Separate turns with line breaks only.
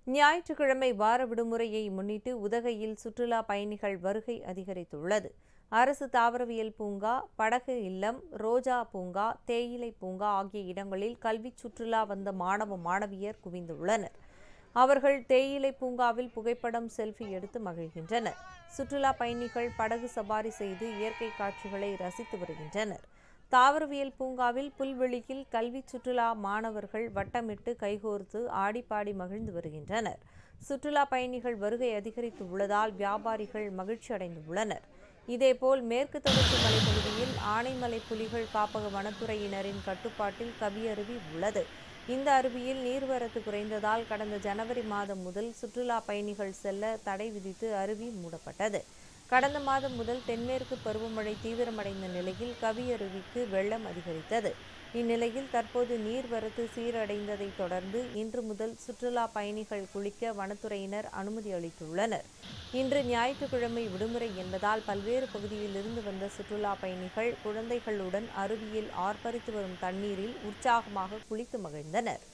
ஞாயிற்றுக்கிழமை வார விடுமுறையை முன்னிட்டு உதகையில் சுற்றுலா பயணிகள் வருகை அதிகரித்துள்ளது. அரசு தாவரவியல் பூங்கா, படகு இல்லம், ரோஜா பூங்கா, தேயிலை பூங்கா ஆகிய இடங்களில் கல்வி சுற்றுலா வந்த மாணவ மாணவியர் குவிந்துள்ளனர். அவர்கள் தேயிலை பூங்காவில் புகைப்படம், செல்ஃபி எடுத்து மகிழ்கின்றனர். சுற்றுலா பயணிகள் படகு சவாரி செய்து இயற்கை காட்சிகளை ரசித்து வருகின்றனர். தாவரவியல் பூங்காவில் புல்வெளியில் கல்வி சுற்றுலா மாணவர்கள் வட்டமிட்டு கைகோர்த்து ஆடிப்பாடி மகிழ்ந்து வருகின்றனர். சுற்றுலா பயணிகள் வருகை அதிகரித்து உள்ளதால் வியாபாரிகள் மகிழ்ச்சி அடைந்துள்ளனர். இதேபோல் மேற்கு தொடர்ச்சி மலைப்பகுதியில் ஆனைமலை புலிகள் காப்பக வனத்துறையினரின் கட்டுப்பாட்டில் கவியருவி உள்ளது. இந்த அருவியில் நீர்வரத்து குறைந்ததால் கடந்த ஜனவரி மாதம் முதல் சுற்றுலா பயணிகள் செல்ல தடை விதித்து அருவி மூடப்பட்டது. கடந்த மாதம் முதல் தென்மேற்கு பருவமழை தீவிரமடைந்த நிலையில் கவியருவிக்கு வெள்ளம் அதிகரித்தது. இந்நிலையில் தற்போது நீர்வரத்து சீரடைந்ததை தொடர்ந்து இன்று முதல் சுற்றுலா பயணிகள் குளிக்க வனத்துறையினர் அனுமதி அளித்துள்ளனர். இன்று ஞாயிற்றுக்கிழமை விடுமுறை என்பதால் பல்வேறு பகுதியிலிருந்து வந்த சுற்றுலா பயணிகள் குழந்தைகளுடன் அருவியில் ஆர்ப்பரித்து வரும் தண்ணீரில் உற்சாகமாக குளித்து மகிழ்ந்தனர்.